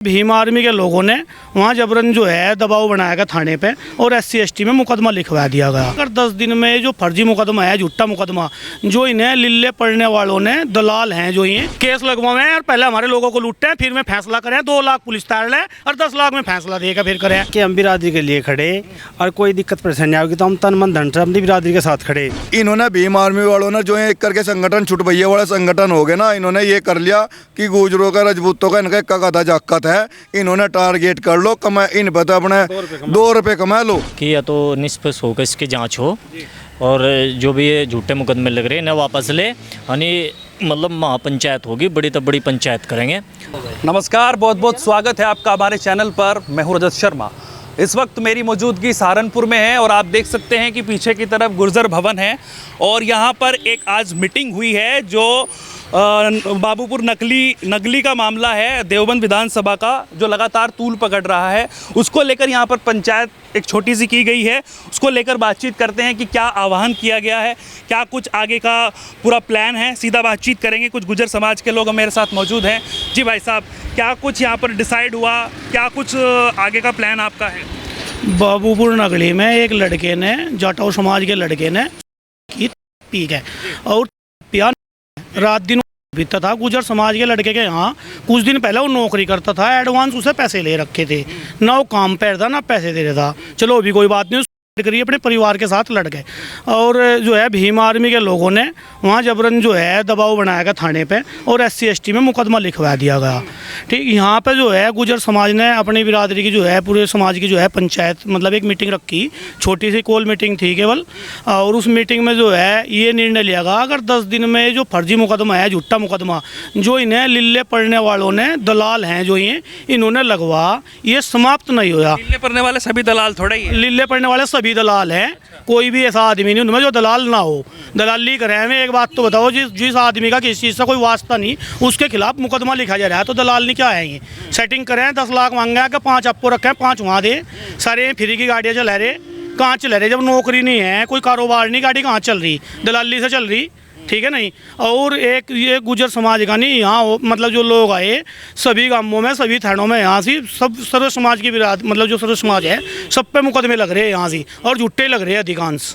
Bhim army के लोगों ने वहाँ जबरन जो है दबाव बनाया गया थाने पे और SC/ST में मुकदमा लिखवा दिया गया। अगर 10 दिन में जो फर्जी मुकदमा है, झूठा मुकदमा, जो इन्हें लिल्ले पड़ने वालों ने दलाल हैं, जो ये केस लगवाए हैं और पहले हमारे लोगों को लूटे, फिर में फैसला करें, 2 लाख पुलिस तैयार ले और 10 लाख में फैसला देगा फिर करें कि हम बिरादरी के लिए खड़े और कोई दिक्कत परेशानी आएगी तो हम तन मन धन से अपनी बिरादरी के साथ खड़े। इन्होंने भीम आर्मी वालों ने जो एक करके संगठन छुटभैया वाला संगठन हो गया ना, इन्होंने ये कर लिया कि गुजरों का, रजपूतों का इनका एक गधा जाकत है, इन्होंने टारगेट कर लो, कमा इन पता अपने 2 रुपए कमा लो कि या तो निष्पक्ष होकर इसकी जांच हो और जो भी ये झूठे मुकदमे लग रहे हैं ना वापस ले, यानी मतलब महापंचायत होगी, बड़ी तो बड़ी पंचायत करेंगे। नमस्कार, बहुत बहुत स्वागत है आपका हमारे चैनल पर। मैं हूं रजत शर्मा। इस वक्त मेरी मौजूदगी सहारनपुर में है और आप देख सकते हैं कि पीछे की तरफ गुर्जर भवन है और यहाँ पर एक आज मीटिंग हुई है जो बाबूपुर नकली का मामला है, देवबंद विधानसभा का, जो लगातार तूल पकड़ रहा है, उसको लेकर यहाँ पर पंचायत एक छोटी सी की गई है। उसको लेकर बातचीत करते हैं कि क्या आह्वान किया गया है, क्या कुछ आगे का पूरा प्लान है। सीधा बातचीत करेंगे, कुछ गुर्जर समाज के लोग मेरे साथ मौजूद हैं। जी भाई साहब, क्या कुछ यहाँ पर डिसाइड हुआ, क्या कुछ आगे का प्लान आपका है? बाबूपुर नगली में एक लड़के ने, जाटव समाज के लड़के ने पी गए और पिया रात दिन बीतता था। गुजर समाज के लड़के के यहाँ कुछ दिन पहले वो नौकरी करता था, एडवांस उसे पैसे ले रखे थे, ना वो काम पे था ना पैसे दे रहा था। चलो अभी कोई बात नहीं, करिए अपने परिवार के साथ लड़ गए और जो है भीम आर्मी के लोगों ने वहाँ जबरन जो है दबाव बनाया गया थाने पे और SC/ST में मुकदमा लिखवा दिया गया। ठीक, यहाँ पे जो है गुजर समाज ने अपनी बिरादरी की जो है, पूरे समाज की जो है पंचायत, मतलब एक मीटिंग रखी, छोटी सी कॉल मीटिंग थी केवल, और उस मीटिंग में जो है ये निर्णय लिया गया अगर 10 दिन में जो फर्जी मुकदमा है, झूठा मुकदमा, जो इन्हें लिल्ले पड़ने वालों ने दलाल हैं, जो ये इन्होंने लगवा, ये समाप्त नहीं हुआ। लिल्ले पड़ने वाले सभी दलाल थोड़े ही, लिल्ले पड़ने वाले सभी दलाल हैं, कोई भी ऐसा आदमी नहीं उनमें जो दलाल ना हो। दलाली करे हमें एक बात तो बताओ, जिस आदमी का किसी चीज़ से कोई वास्ता नहीं, उसके खिलाफ मुकदमा लिखा जा रहा है, तो दलाल नहीं क्या है? ये सेटिंग करें, 10 लाख मांगा कि 5 आपको रखें, 5 वहाँ दे, सारे फ्री की गाड़ियाँ चला रहे, कहाँ चला रहे? जब नौकरी नहीं है, कोई कारोबार नहीं, गाड़ी कहाँ चल रही? दलाली से चल रही, ठीक है नहीं। और एक ये गुजर समाज का नहीं, यहाँ मतलब जो लोग आए सभी गांवों में, सभी थानों में, यहाँ से सब सर्व समाज की विराद, मतलब जो सर्व समाज है, सब पे मुकदमे लग रहे हैं यहाँ से और झूठे लग रहे हैं अधिकांश।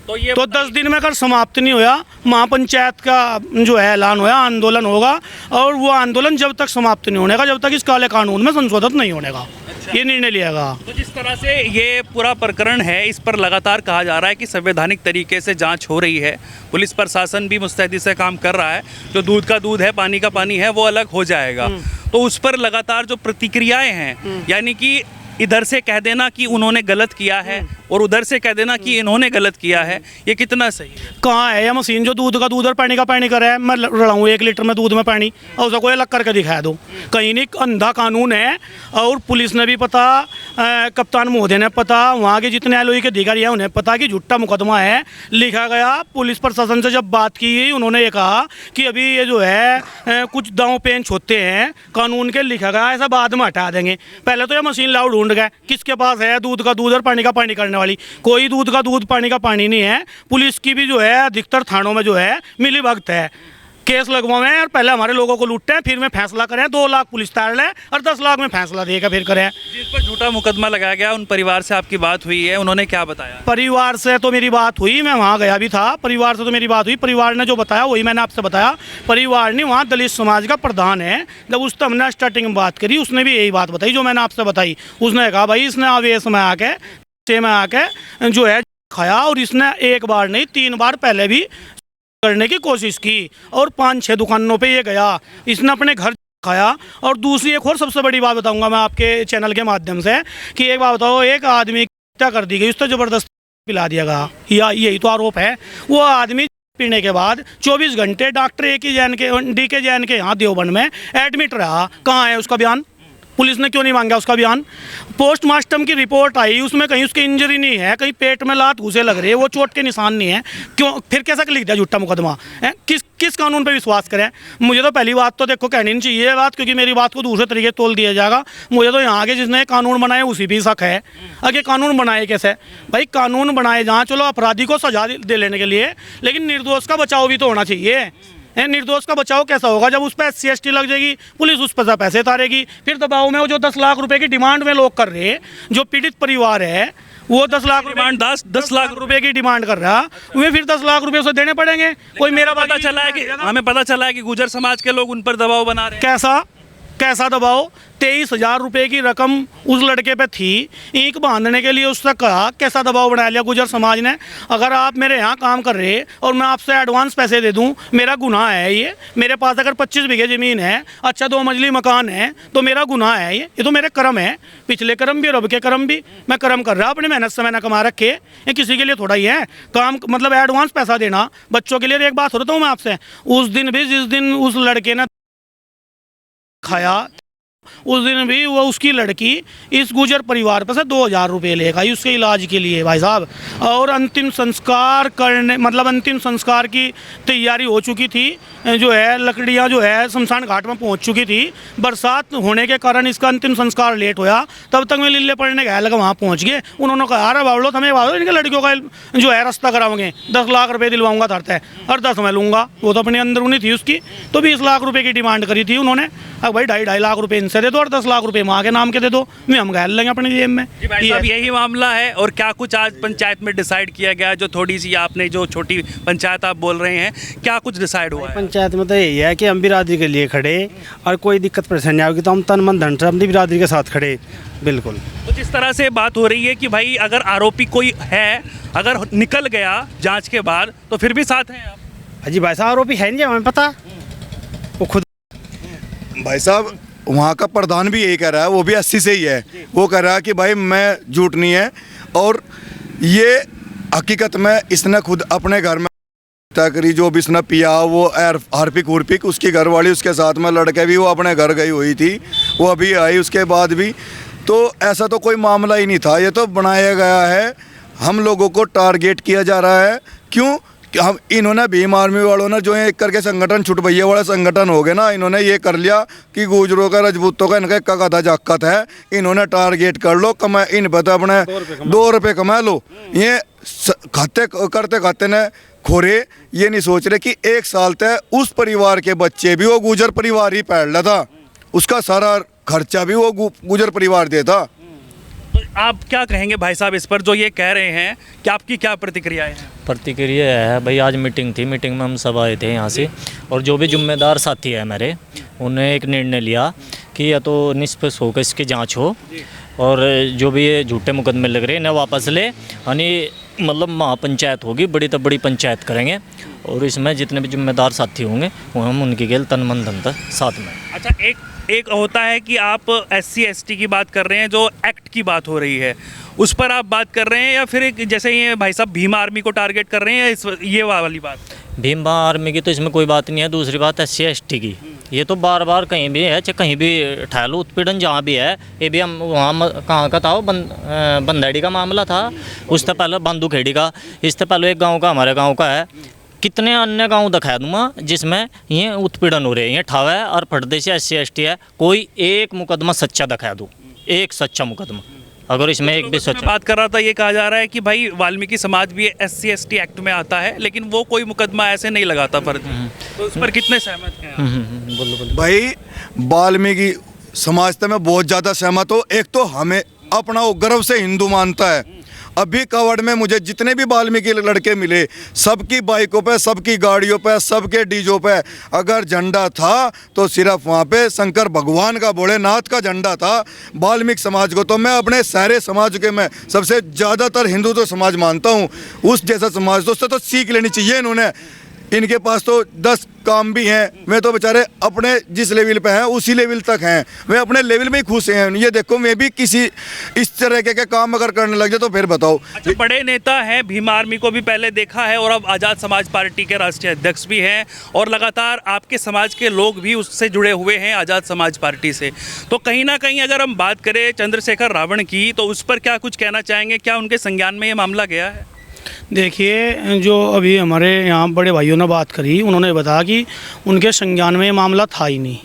तो 10 दिन में अगर समाप्त नहीं होया, महापंचायत का जो है ऐलान होया, आंदोलन होगा और वो आंदोलन जब तक समाप्त नहीं होने का, जब तक इस काले कानून में संशोधन नहीं होने का, ये निर्णय लिया गया। तो जिस तरह से ये पूरा प्रकरण है, इस पर लगातार कहा जा रहा है कि संवैधानिक तरीके से जांच हो रही है, पुलिस प्रशासन भी मुस्तैदी से काम कर रहा है, जो दूध का दूध है, पानी का पानी है, वो अलग हो जाएगा। तो उस पर लगातार जो प्रतिक्रियाएं हैं, यानी कि इधर से कह देना कि उन्होंने गलत किया है और उधर से कह देना कि इन्होंने गलत किया है, ये कितना सही है? कहाँ है यह मशीन जो दूध का दूध और पानी का पानी करे है? मैं लड़ाऊँ 1 लीटर में दूध में पानी और उसका कोई अलग करके दिखा दो। कहीं नहीं, अंधा कानून है और पुलिस ने भी पता, कप्तान महोदय ने पता, वहाँ के जितने LOE के अधिकारी हैं उन्हें पता कि झूठा मुकदमा है लिखा गया। पुलिस प्रशासन से जब बात की, उन्होंने ये कहा कि अभी ये जो है कुछ दांव पेंच होते हैं कानून के, लिखा गया ऐसा बाद में हटा देंगे। पहले तो ये मशीन लाओ ढूंढ गए किसके पास है दूध का दूध और पानी का पानी करने वाली। कोई दूध का दूध पानी का पानी नहीं है। पुलिस की भी जो है अधिकतर थानों में जो है मिली भगत है, केस लगवाए और पहले हमारे लोगों को लूटे, फिर में फैसला करें, 2 लाख पुलिस तैयार ले और 10 लाख में फैसला देगा फिर करें। जिस पर झूठा मुकदमा लगाया गया, उन परिवार से आपकी बात हुई है, उन्होंने क्या बताया? परिवार से तो मेरी बात हुई, मैं वहाँ गया भी था, परिवार से तो मेरी बात हुई। परिवार ने जो बताया वही मैंने आपसे बताया। परिवार ने, वहाँ दलित समाज का प्रधान है, जब उससे हमने स्टार्टिंग में बात करी, उसने भी यही बात बताई जो मैंने आपसे बताई। उसने कहा भाई इसने आवेश में आके जो है खाया और इसने 1 बार नहीं 3 बार पहले भी करने की कोशिश की और 5-6 दुकानों पे ये गया, इसने अपने घर खाया। और दूसरी एक और सबसे बड़ी बात बताऊंगा मैं आपके चैनल के माध्यम से कि एक बात बताओ, एक आदमी की हत्या कर दी गई, उसको जबरदस्ती पिला दिया गया, या यही तो आरोप है। वो आदमी पीने के बाद 24 घंटे डॉक्टर DK जैन के यहाँ देवबंद में एडमिट रहा। कहाँ है उसका बयान? पुलिस ने क्यों नहीं मांगा उसका बयान? पोस्टमार्टम की रिपोर्ट आई, उसमें कहीं उसकी इंजरी नहीं है, कहीं पेट में लात घुसे लग रही है, वो चोट के निशान नहीं है, क्यों फिर कैसा लिख दिया झूठा मुकदमा है? किस कानून पे विश्वास करें? मुझे तो पहली बात तो देखो कहनी नहीं चाहिए बात, क्योंकि मेरी बात को दूसरे तरीके तोल दिया जाएगा। मुझे तो यहाँ के जिसने कानून बनाए उसी भी शक है। आगे कानून बनाए कैसे? भाई कानून बनाए जहाँ, चलो अपराधी को सजा दे लेने के लिए, लेकिन निर्दोष का बचाव भी तो होना चाहिए। निर्दोष का बचाव कैसा होगा जब उस पर SC/ST लग जाएगी, पुलिस उस पर पैसे तारेगी, फिर दबाव में वो जो 10 लाख रुपए की डिमांड में लोग कर रहे हैं, जो पीड़ित परिवार है वो 10 लाख डिमांड 10 लाख रुपए की डिमांड कर रहा, उन्हें फिर 10 लाख रुपए उसे देने पड़ेंगे। कोई मेरा पता चला है कि हमें पता चला है कि गुर्जर समाज के लोग उन पर दबाव बना रहे हैं। कैसा दबाव? 23,000 रुपए की रकम उस लड़के पे थी, ईंट बांधने के लिए उससे कहा, कैसा दबाव बना लिया गुजर समाज ने। अगर आप मेरे यहाँ काम कर रहे और मैं आपसे एडवांस पैसे दे दूँ, मेरा गुनाह है ये। मेरे पास अगर 25 बीघे ज़मीन है, अच्छा 2 मंजिली मकान है, तो मेरा गुनाह है ये तो मेरे कर्म है, पिछले कर्म भी रब के कर्म भी। मैं कर्म कर रहा, अपनी मेहनत से मैंने कमा रखे, ये किसी के लिए थोड़ा ही है काम, मतलब एडवांस पैसा देना बच्चों के लिए। एक बात होता हूँ मैं आपसे, उस दिन भी जिस दिन उस लड़के ने खाया, उस दिन भी वो उसकी लड़की इस गुजर परिवार पर से 2,000 रुपये लेगा उसके इलाज के लिए भाई साहब। और अंतिम संस्कार करने, मतलब अंतिम संस्कार की तैयारी हो चुकी थी, जो है लकड़ियां जो है शमशान घाट में पहुंच चुकी थी। बरसात होने के कारण इसका अंतिम संस्कार लेट होया, तब तक मैं लीले पड़ने गया लगा, वहाँ पहुँच गए। उन्होंने कहा अरे बाबलो हमें इनके लड़कियों का जो है रास्ता कराओगे, 10 लाख रुपये दिलवाऊंगा धरता है, और 10 मैं लूँगा। वो तो अपनी अंदरूनी थी उसकी, तो 20 लाख रुपये की डिमांड करी थी उन्होंने। अब भाई 2.5 लाख रुपये इनसे दे दो और 10 लाख रुपए माँ के नाम के दे दो, मैं हम गैल लेंगे अपने जेब में। जी भाई साहब, यही मामला है। और क्या कुछ आज पंचायत में डिसाइड किया गया? जो थोड़ी सी आपने जो छोटी पंचायत आप बोल रहे हैं, क्या कुछ डिसाइड हुआ है? पंचायत में तो यही है कि हम बिरादरी के लिए खड़े, और कोई दिक्कत परेशानी आओगी तो हम तन मन धन से अपनी बिरादरी के साथ खड़े। बिल्कुल। तो जिस तरह से बात हो रही है कि भाई अगर आरोपी कोई है, अगर निकल गया जांच के बाद, तो फिर भी साथ हैं आप? जी भाई साहब, आरोपी है नहीं, हमें पता, वो खुद। भाई साहब वहाँ का प्रधान भी यही कह रहा है, वो भी 80 से ही है। वो कह रहा है कि भाई मैं झूठ नहीं है, और ये हकीकत में इसने खुद अपने घर में करी, जो भी इसने पिया वो हार्पिक हुर्पिक, उसकी घरवाली उसके साथ में लड़के भी वो अपने घर गई हुई थी, वो अभी आई उसके बाद भी। तो ऐसा तो कोई मामला ही नहीं था, ये तो बनाया गया है, हम लोगों को टारगेट किया जा रहा है। क्यों? हम इन्होंने भीम आर्मी वालों ने जो एक करके संगठन छुटभैया वाला संगठन हो गया ना, इन्होंने ये कर लिया कि गुजरों का रजपूतों का इनका इक्का गधा जाकत है, इन्होंने टारगेट कर लो, कमा इन पता अपने 2 रुपये कमा लो। ये खाते करते खाते ने खोरे ये नहीं सोच रहे कि 1 साल तक उस परिवार के बच्चे भी वो गुजर परिवार ही पैर लेता, उसका सारा खर्चा भी वो गुजर परिवार देता। तो आप क्या कहेंगे भाई साहब इस पर जो ये कह रहे हैं, कि आपकी क्या प्रतिक्रिया है? प्रतिक्रिया है भाई, आज मीटिंग थी, मीटिंग में हम सब आए थे यहाँ से, और जो भी जिम्मेदार साथी है मेरे, उन्होंने एक निर्णय लिया कि या तो निष्पक्ष होकर इसकी जांच हो, और जो भी ये झूठे मुकदमे लग रहे हैं ना वापस ले, यानी मतलब महापंचायत होगी, बड़ी तो बड़ी पंचायत करेंगे, और इसमें जितने भी जिम्मेदार साथी होंगे वो हम उनकी गेल तन मन धन साथ में। अच्छा, एक होता है कि आप SC/ST की बात कर रहे हैं, जो एक्ट की बात हो रही है उस पर आप बात कर रहे हैं, या फिर एक जैसे ये भाई साहब भीम आर्मी को टारगेट कर रहे हैं, या ये वाली बात? भीम आर्मी की तो इसमें कोई बात नहीं है। दूसरी बात SC/ST की, ये तो बार बार कहीं भी है, चाहे कहीं भी ठहलो उत्पीड़न जहाँ भी है, ये भी हम वहाँ कहाँ का था, वो बंदेड़ी का मामला था, उससे पहले बंदूखेड़ी का, इससे पहले एक गाँव का, हमारे गाँव का है, कितने अन्य गांव दिखा दूंगा जिसमें ये उत्पीड़न हो रहे हैं, ये ठावा है और परदेशी SC/ST है। कोई एक मुकदमा सच्चा दिखा दूँ, एक सच्चा मुकदमा, अगर इसमें एक भी सच्चा। बात कर रहा था, ये कहा जा रहा है कि भाई वाल्मीकि समाज भी SC/ST एक्ट में आता है, लेकिन वो कोई मुकदमा ऐसे नहीं लगाता फर्जी, तो उस पर कितने सहमत हैं? बोलो। भाई वाल्मीकि समाज से मैं बहुत ज़्यादा सहमत हूँ। एक तो हमें अपना वो गर्व से हिंदू मानता है। अभी कवड़ में मुझे जितने भी वाल्मीकि लड़के मिले, सबकी बाइकों पे, सबकी गाड़ियों पे, सबके डीजों पे अगर झंडा था तो सिर्फ वहाँ पे शंकर भगवान का, भोलेनाथ का झंडा था। वाल्मीकि समाज को तो मैं अपने सारे समाज के मैं सबसे ज़्यादातर हिंदू तो समाज मानता हूँ। उस जैसा समाज तो उससे तो सीख लेनी चाहिए इन्होंने। इनके पास तो 10 काम भी हैं, मैं तो बेचारे अपने जिस लेवल पे हैं उसी लेवल तक हैं, वे अपने लेवल में ही खुश हैं। ये देखो, मैं भी किसी इस तरह के काम अगर करने लग जाए तो फिर बताओ। अच्छा, बड़े नेता हैं, भीम आर्मी को भी पहले देखा है, और अब आज़ाद समाज पार्टी के राष्ट्रीय अध्यक्ष भी हैं, और लगातार आपके समाज के लोग भी उससे जुड़े हुए हैं, आज़ाद समाज पार्टी से। तो कहीं ना कहीं अगर हम बात करें चंद्रशेखर रावण की, तो उस पर क्या कुछ कहना चाहेंगे? क्या उनके संज्ञान में ये मामला गया है? देखिए, जो अभी हमारे यहाँ बड़े भाइयों ने बात करी, उन्होंने बताया कि उनके संज्ञान में ये मामला था ही नहीं।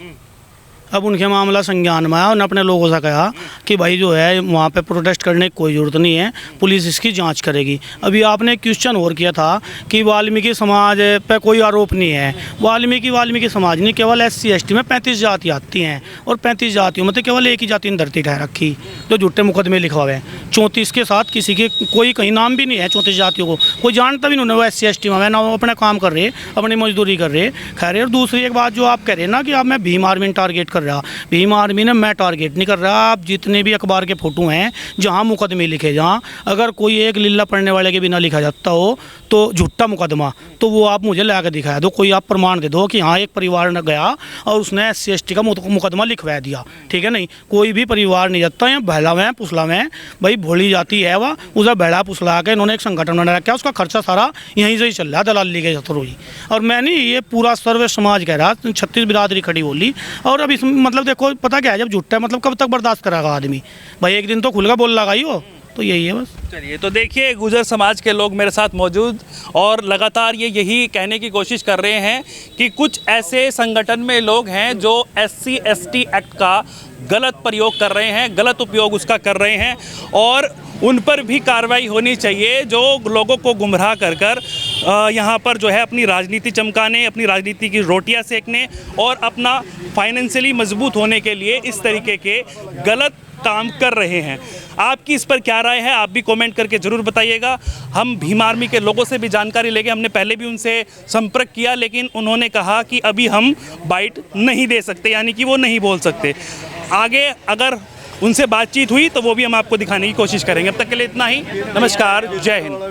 अब उनके मामला संज्ञान में आया, उन्होंने अपने लोगों से कहा कि भाई जो है वहाँ पे प्रोटेस्ट करने की कोई ज़रूरत नहीं है, पुलिस इसकी जांच करेगी। अभी आपने क्वेश्चन और किया था कि वाल्मीकि समाज पे कोई आरोप नहीं है। वाल्मीकि समाज नहीं, केवल SC ST में 35 जाति आती हैं और 35 जातियों में तो केवल एक ही जाति ने धरती ठहर रखी जो झूठे मुकदमे लिखवा हुए हैं। 34 के साथ किसी के कोई कहीं नाम भी नहीं है, 34 जातियों को कोई जानता भी नहीं। वो SC ST में ना वो अपना काम कर रहे, अपनी मजदूरी कर रहे। खैर, और दूसरी एक बात जो आप कह रहे हैं ना कि आप मैं भीम आर्मी ने टारगेट कर रहा, भीम आर्मी ने मैं टारगेट नहीं कर रहा। आप जितने भी अखबार के फोटो हैं जहाँ मुकदमे लिखे, जहाँ अगर कोई एक लीला पढ़ने वाले के बिना लिखा जाता हो तो झूठा मुकदमा, तो वो आप मुझे ला कर दिखाया दो, कोई आप प्रमाण दे दो कि हाँ एक परिवार ने गया और उसने SC ST का मुकदमा लिखवा दिया, ठीक है। नहीं, कोई भी परिवार नहीं जाता है बहला में पुसला में, भाई भोली जाती है वह, उसे बहला पुसला के इन्होंने एक संगठन बना रखा है, उसका खर्चा सारा यहीं से ही चल रहा है दलाली के थ्रू ही। और मैं नहीं, ये पूरा सर्वे समाज कह रहा, 36 बिरादरी खड़ी बोली। और अब इसमें मतलब देखो पता क्या है, जब झूठा है मतलब कब तक बर्दाश्त करेगा आदमी, भाई एक दिन तो खुल का बोल लगा ही हो, तो यही है बस। चलिए, तो देखिए गुर्जर समाज के लोग मेरे साथ मौजूद और लगातार ये यही कहने की कोशिश कर रहे हैं कि कुछ ऐसे संगठन में लोग हैं जो SC ST एक्ट का गलत प्रयोग कर रहे हैं, गलत उपयोग उसका कर रहे हैं और उन पर भी कार्रवाई होनी चाहिए जो लोगों को गुमराह कर यहाँ पर जो है अपनी राजनीति चमकाने, अपनी राजनीति की रोटियां सेकने और अपना फाइनेंशियली मजबूत होने के लिए इस तरीके के गलत काम कर रहे हैं। आपकी इस पर क्या राय है, आप भी कमेंट करके ज़रूर बताइएगा। हम भीम आर्मी के लोगों से भी जानकारी लेंगे, हमने पहले भी उनसे संपर्क किया लेकिन उन्होंने कहा कि अभी हम बाइट नहीं दे सकते, यानी कि वो नहीं बोल सकते। आगे अगर उनसे बातचीत हुई तो वो भी हम आपको दिखाने की कोशिश करेंगे। अब तक के लिए इतना ही, नमस्कार, जय हिंद।